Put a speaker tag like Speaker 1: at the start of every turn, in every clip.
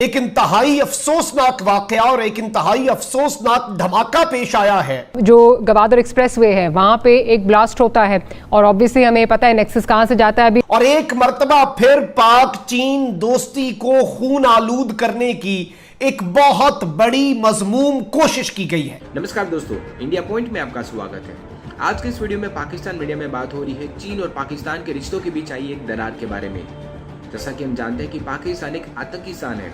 Speaker 1: एक इंतहाई अफसोसनाक वाकया और एक इंतहाई अफसोसनाक धमाका पेश आया है।
Speaker 2: जो गवादर एक्सप्रेसवे है वहां पे एक ब्लास्ट होता है और ऑब्वियसली हमें पता है नेक्सस कहां से जाता है अभी।
Speaker 1: और एक मर्तबा फिर पाक चीन दोस्ती को खून आलूद करने की एक बहुत बड़ी मजमूम कोशिश की गई है।
Speaker 3: नमस्कार दोस्तों, इंडिया पॉइंट में आपका स्वागत है। आज के इस वीडियो में पाकिस्तान मीडिया में बात हो रही है चीन और पाकिस्तान के रिश्तों के बीच आई एक दरार के बारे में। जैसा कि हम जानते हैं कि पाकिस्तान एक आतंकी स्थान है,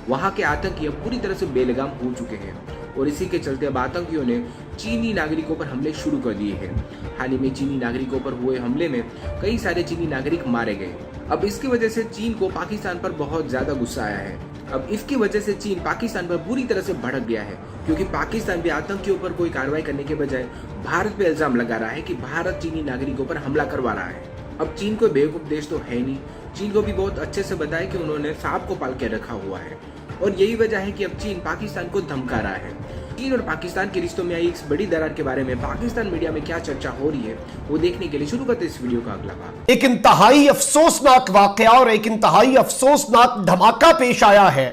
Speaker 3: वहाँ के आतंकी अब पूरी तरह से बेलगाम हो चुके हैं और इसी के चलते अब आतंकियों ने चीनी नागरिकों पर हमले शुरू कर दिए हैं। हाल ही में चीनी नागरिकों पर हुए हमले में कई सारे चीनी नागरिक मारे गए। अब इसकी वजह से चीन को पाकिस्तान पर बहुत ज्यादा गुस्सा आया है। अब इसकी वजह से चीन पाकिस्तान पर पूरी तरह से भड़क गया है, क्योंकि पाकिस्तान भी आतंकियों पर कोई कार्रवाई करने के बजाय भारत पे इल्जाम लगा रहा है कि भारत चीनी नागरिकों पर हमला करवा रहा है। अब चीन कोई बेवकूफ देश तो है नहीं, चीन को भी बहुत अच्छे से बताया कि उन्होंने सांप को पाल के रखा हुआ है और यही वजह है कि अब चीन पाकिस्तान को धमका रहा है। चीन और पाकिस्तान के रिश्तों में आई इस बड़ी दरार के बारे में पाकिस्तान मीडिया में क्या चर्चा हो रही है वो देखने के लिए शुरू करते इस वीडियो का अगला भाग।
Speaker 1: एक इंतहाई अफसोसनाक वाकया और एक इंतहाई अफसोसनाक धमाका पेश आया है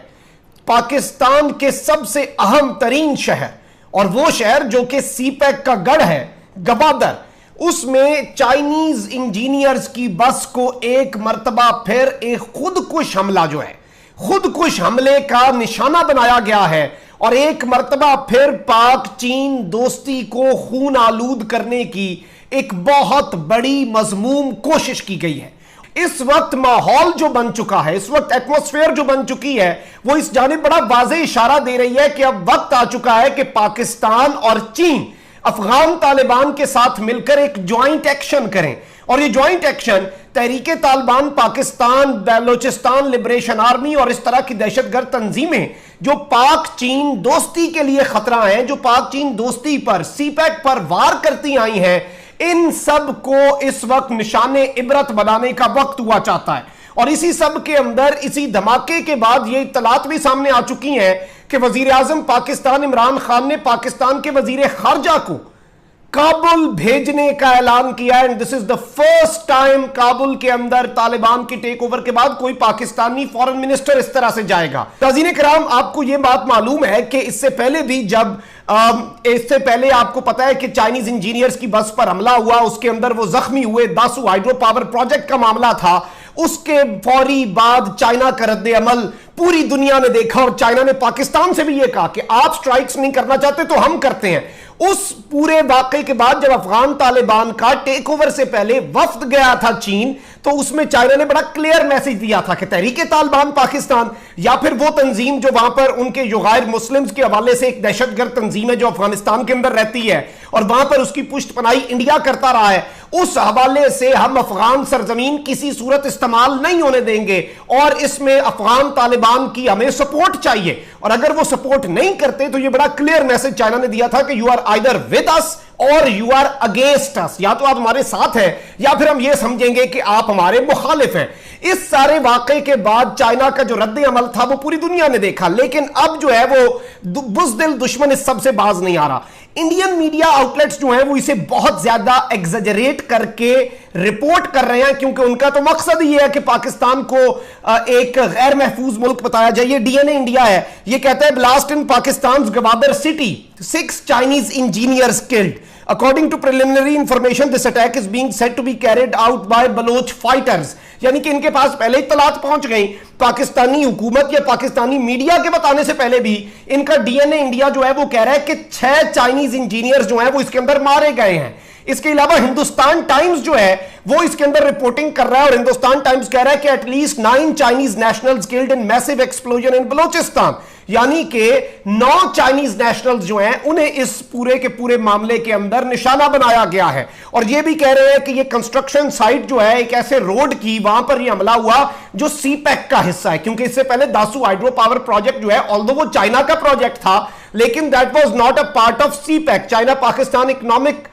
Speaker 1: पाकिस्तान के सबसे अहम तरीन शहर, और वो शहर जो कि सीपैक का गढ़ है, गवादर। उसमें चाइनीज इंजीनियर्स की बस को एक मर्तबा फिर एक खुदकुश हमला जो है, खुदकुश हमले का निशाना बनाया गया है और एक मर्तबा फिर पाक चीन दोस्ती को खून आलूद करने की एक बहुत बड़ी मजमूम कोशिश की गई है। इस वक्त माहौल जो बन चुका है, इस वक्त एटमॉस्फेयर जो बन चुकी है, वो इस जानिब बड़ा वाज़ेह इशारा दे रही है कि अब वक्त आ चुका है कि पाकिस्तान और चीन अफगान तालिबान के साथ मिलकर एक ज्वाइंट एक्शन करें। और ये joint action Tehreek-e Taliban Pakistan, Balochistan liberation army और इस तरह की दहशतगर्द तंजीमें जो पाक चीन दोस्ती के लिए खतरा है, जो पाक चीन दोस्ती पर, सीपैक पर वार करती आई हैं, इन सब को इस वक्त निशाने इबरत बनाने का वक्त हुआ चाहता है। और इसी सब के अंदर, इसी धमाके के बाद ये इत्तलात भी सामने आ चुकी हैं कि वजीर आजम पाकिस्तान इमरान खान ने पाकिस्तान के वजीर खारजा को काबुल भेजने का ऐलान किया है। And this is the first time Kabul के अंदर तालिबान की टेक ओवर के बाद कोई पाकिस्तानी फॉरेन मिनिस्टर इस तरह से जाएगा। नाज़रीन कराम, आपको यह बात मालूम है कि इससे पहले भी इससे पहले आपको पता है कि चाइनीज इंजीनियर्स की बस पर हमला हुआ, उसके अंदर वो जख्मी हुए, दासू हाइड्रो पावर प्रोजेक्ट का मामला था। उसके फौरी बाद चाइना का रद्द अमल पूरी दुनिया ने देखा और चाइना ने पाकिस्तान से भी यह कहा कि आप स्ट्राइक्स नहीं करना चाहते तो हम करते हैं। उस पूरे वाकये के बाद जब अफगान तालिबान का टेक ओवर से पहले वफ्द गया था चीन, तो उसमें चाइना ने बड़ा क्लियर मैसेज दिया था कि तहरीके तालिबान पाकिस्तान या फिर वो तंजीम जो वहां पर उनके जो गैर मुस्लिम्स के हवाले से एक दहशतगर्द तंजीम है जो अफगानिस्तान के अंदर रहती है और वहां पर उसकी पुष्टपनाही इंडिया करता रहा है, उस हवाले से हम अफगान सरजमीन किसी सूरत इस्तेमाल नहीं होने देंगे और इसमें अफगान तालिबान की हमें सपोर्ट चाहिए। और अगर वो सपोर्ट नहीं करते तो ये बड़ा क्लियर मैसेज चाइना ने दिया था कि you are either with us or you are against us, या तो आप हमारे साथ हैं या फिर हम ये समझेंगे कि आप हमारे मुखालिफ हैं। इस सारे वाकये के बाद चाइना का जो रद्द अमल था वो पूरी दुनिया ने देखा, लेकिन अब जो है वो बुज़दिल दुश्मन इस सबसे बाज नहीं आ रहा। इंडियन मीडिया आउटलेट्स जो हैं वो इसे बहुत ज्यादा एग्जेजरेट करके रिपोर्ट कर रहे हैं, क्योंकि उनका तो मकसद ही है कि पाकिस्तान को एक गैर महफूज मुल्क बताया जाए। ये डीएनए इंडिया है, ये कहता है blast in Pakistan Gwadar city, 6 Chinese engineers killed. According to preliminary information, this attack is being said to be carried out by Baloch fighters. यानी कि इनके पास पहले ही इत्तलात पहुंच गई, पाकिस्तानी हुकूमत या पाकिस्तानी मीडिया के बताने से पहले भी इनका डीएनए इंडिया जो है वो कह रहा है कि 6 चाइनीज इंजीनियर्स जो हैं वो इसके अंदर मारे गए हैं। इसके अलावा हिंदुस्तान टाइम्स जो है वो इसके अंदर रिपोर्टिंग कर रहा है और हिंदुस्तान टाइम्स कह रहा है कि at least 9 Chinese nationals killed in massive explosion इन बलोचिस्तान, यानी कि 9 चाइनीज नेशनल्स जो हैं उन्हें इस पूरे के पूरे मामले के अंदर निशाना बनाया गया है। और ये भी कह रहे हैं कि ये कंस्ट्रक्शन साइट जो है एक ऐसे रोड की, वहां पर ये हमला हुआ जो सीपैक का हिस्सा है, क्योंकि इससे पहले दासू हाइड्रो पावर प्रोजेक्ट जो है, ऑल्दो वो चाइना का प्रोजेक्ट था, लेकिन that was not a part of CPEC, China Pakistan economic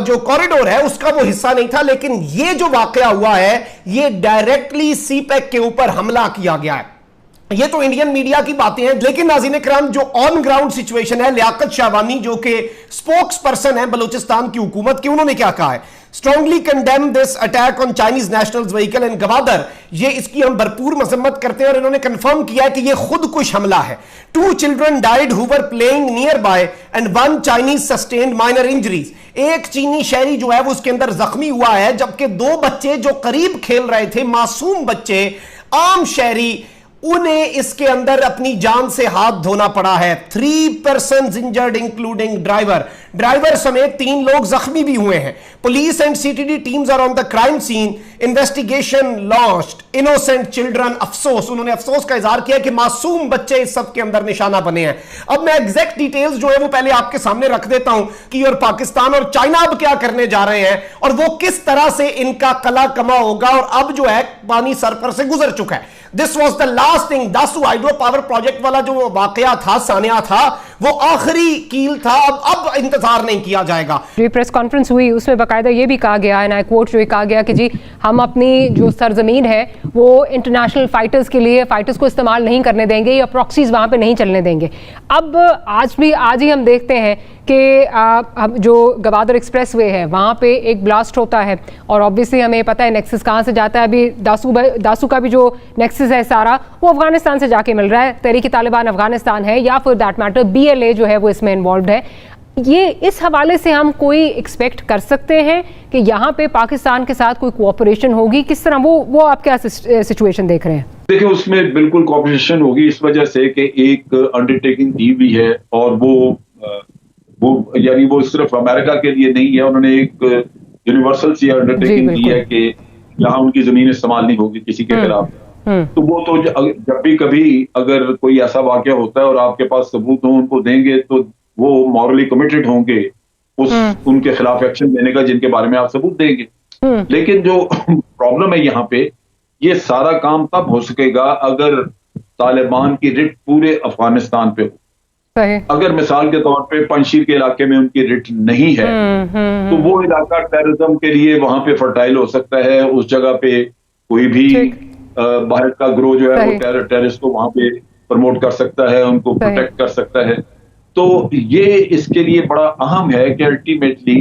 Speaker 1: जो कॉरिडोर है उसका वो हिस्सा नहीं था। लेकिन ये जो वाकया हुआ है ये डायरेक्टली सीपैक के ऊपर हमला किया गया है। ये तो इंडियन मीडिया की बातें हैं, लेकिन नाज़रीन इकराम जो ऑन ग्राउंड सिचुएशन है, लियाकत शाहवानी जो कि स्पोक्स पर्सन है बलूचिस्तान की हुकूमत की, उन्होंने क्या कहा है? Strongly condemn this attack on Chinese nationals vehicle in Gwadar. ये इसकी हम भरपूर मजम्मत करते हैं और इन्होंने कंफर्म किया है कि ये खुदकुश हमला है। 2 children died who were playing near by and 1 Chinese sustained minor injuries. एक चीनी शहरी जो है वो उसके अंदर जख्मी हुआ है, जबकि 2 बच्चे जो करीब खेल रहे थे, मासूम बच्चे, आम शहरी, उन्हें इसके अंदर अपनी जान से हाथ धोना पड़ा है। 3 persons इंजर्ड इंक्लूडिंग ड्राइवर समेत 3 लोग जख्मी भी हुए हैं। Police and CTD teams are on the crime scene, investigation launched, innocent children. अफसोस, उन्होंने अफसोस का इजहार किया कि मासूम बच्चे इस सब के अंदर निशाना बने हैं। अब मैं एग्जैक्ट डिटेल्स जो है वो पहले आपके सामने रख देता हूं कि और पाकिस्तान और चाइना अब क्या करने जा रहे हैं और वो किस तरह से इनका कला कमा होगा, और अब जो है पानी सर पर से गुजर चुका है। This was the last thing. Dasu hydro power project वाला जो वाकया था, सानिया था, वो आखिरी कील था। अब इंतजार नहीं किया जाएगा।
Speaker 2: जो प्रेस कॉन्फ्रेंस हुई उसमें बाकायदा ये भी कहा गया है, ना कोट जो कहा गया कि जी हम अपनी जो सरजमीन है वो इंटरनेशनल फाइटर्स के लिए, फाइटर्स को इस्तेमाल नहीं करने देंगे या प्रॉक्सीज वहाँ पे नहीं चलने देंगे। अब आज ही हम देखते हैं कि जो गवादर एक्सप्रेस वे है वहाँ पे एक ब्लास्ट होता है और ऑब्वियसली हमें पता है नेक्सस कहाँ से जाता है। अभी दासू का भी जो नेक्सस है सारा वो अफगानिस्तान से जाके मिल रहा है। तहरीक तालिबान अफगानिस्तान है या फिर दैट मैटर BLA जो है वो इसमें इन्वॉल्व है। ये इस हवाले से हम कोई एक्सपेक्ट कर सकते हैं कि यहाँ पे पाकिस्तान के साथ कोई कोऑपरेशन होगी? किस तरह वो आप क्या सिचुएशन देख रहे हैं?
Speaker 4: देखिए, उसमें बिल्कुल कोऑपरेशन होगी इस वजह से कि एक अंडरटेकिंग दी हुई है और वो यानी वो सिर्फ अमेरिका के लिए नहीं है। उन्होंने एक यूनिवर्सल सी अंडरटेकिंग दी है कि यहाँ उनकी जमीन इस्तेमाल नहीं होगी किसी के खिलाफ। तो वो तो जब भी कभी अगर कोई ऐसा वाकया होता है और आपके पास सबूत हो, उनको देंगे तो वो मॉरली कमिटेड होंगे उनके खिलाफ एक्शन लेने का जिनके बारे में आप सबूत देंगे। लेकिन जो प्रॉब्लम है यहाँ पे, ये सारा काम तब हो सकेगा अगर तालिबान की रिट पूरे अफगानिस्तान पे हो। अगर मिसाल के तौर पे पंजशीर के इलाके में उनकी रिट नहीं है तो वो इलाका टेररिज्म के लिए वहां पे फर्टाइल हो सकता है। उस जगह पे कोई भी बाहर का ग्रोह जो है वो टेररिस्ट को वहां पे प्रमोट कर सकता है, उनको प्रोटेक्ट कर सकता है। तो ये इसके लिए बड़ा अहम है कि अल्टीमेटली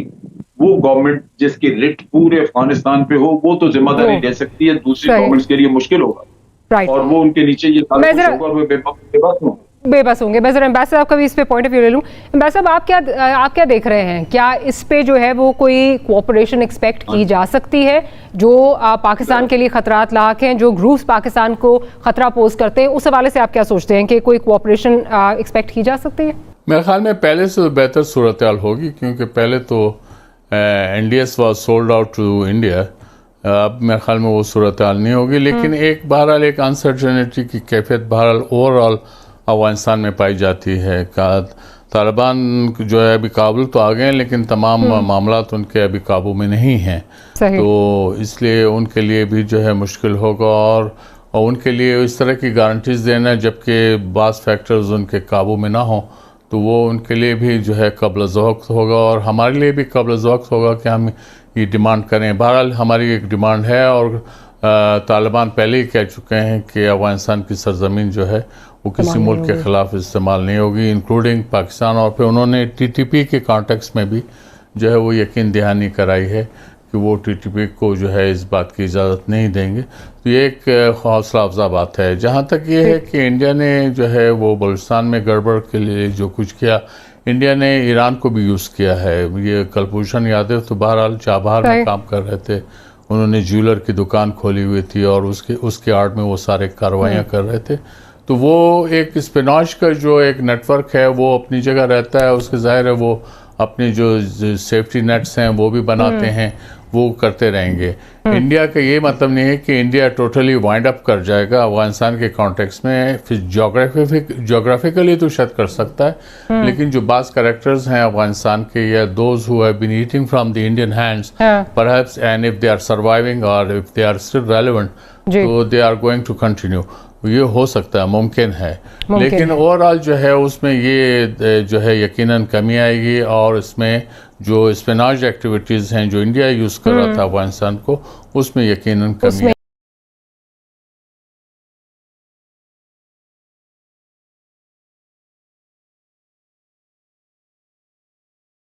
Speaker 4: वो गवर्नमेंट जिसकी रिट पूरे अफगानिस्तान पे हो वो तो जिम्मेदारी ले सकती है, दूसरी गवर्नमेंट्स के लिए मुश्किल होगा और वो उनके नीचे ये सारा कुछ होगा और वो
Speaker 2: बेबस होंगे। मैं जरा एम्बेसडर आपका भी इस पे पॉइंट ऑफ व्यू ले लूं। एम्बेसडर आप क्या देख रहे हैं? क्या इस पे जो है वो कोई कोऑपरेशन एक्सपेक्ट की जा सकती है? जो पाकिस्तान के लिए खतरात लाक हैं, जो ग्रुप्स पाकिस्तान को खतरा पोज करते हैं, उस हवाले से आप क्या सोचते हैं कि कोई कोऑपरेशन एक्सपेक्ट की जा सकती है?
Speaker 5: मेरे ख्याल में पहले से बेहतर सूरत हाल होगी, क्योंकि पहले तो NDS was sold out to India. अब मेरे ख्याल में वो सूरत हाल नहीं होगी, लेकिन एक बहरहाल एक अनसर्टेनिटी की कैफियत बहरहाल ओवरऑल अफगानिस्तान में पाई जाती है। तालिबान जो है अभी काबुल तो आ गए हैं, लेकिन तमाम मामला उनके अभी काबू में नहीं हैं, तो इसलिए उनके लिए भी जो है मुश्किल होगा और उनके लिए इस तरह की गारंटीज देना जबकि बाज़ फैक्टर्स उनके काबू में ना हो, तो वो उनके लिए भी जो है क़ब्ल-ए-ज़वक़्त होगा और हमारे लिए भी क़ब्ल-ए-ज़वक़्त होगा कि हम ये डिमांड करें। बहरहाल हमारी एक डिमांड है और तालिबान पहले ही कह चुके हैं कि अफगानिस्तान की सरजमीन जो है वो किसी मुल्क के ख़िलाफ़ इस्तेमाल नहीं होगी, इंक्लूडिंग पाकिस्तान। और फिर उन्होंने TTP के कॉन्टेक्स्ट में भी जो है वो यकीन दहानी कराई है कि वो TTP को जो है इस बात की इजाज़त नहीं देंगे। तो ये एक हौसला अफजा बात है। जहाँ तक ये है कि इंडिया ने जो है वो बलूचिस्तान में गड़बड़ के लिए जो कुछ किया, इंडिया ने ईरान को भी यूज़ किया है। ये कुलभूषण यादव तो बहरहाल चाबहार में काम कर रहे थे, उन्होंने ज्वेलर की दुकान खोली हुई थी और उसके आड़ में वो सारे कार्रवाइयाँ कर रहे थे। तो वो एक स्पिनॉश का जो एक नेटवर्क है वो अपनी जगह रहता है, उसके ज़ाहिर है वो अपनी जो सेफ्टी नेट्स हैं वो भी बनाते हैं, वो करते रहेंगे। इंडिया का ये मतलब नहीं है कि इंडिया टोटली वाइंड अप कर जाएगा अफगानिस्तान के कॉन्टेक्स्ट में। फिर जोग्राफिकली तो शायद कर सकता है, लेकिन जो बास कैरेक्टर्स हैं अफगानिस्तान के या those who have been eating from the Indian hands perhaps and if they are surviving और if they are still relevant तो they are going to continue. ये हो सकता है, मुमकिन है, लेकिन ओवरऑल जो है उसमें ये जो है यकीनन कमी आएगी और इसमें जो स्पिनाज एक्टिविटीज़ हैं जो इंडिया यूज़ कर रहा था अफगानिस्तान को, उसमें यकीनन कमी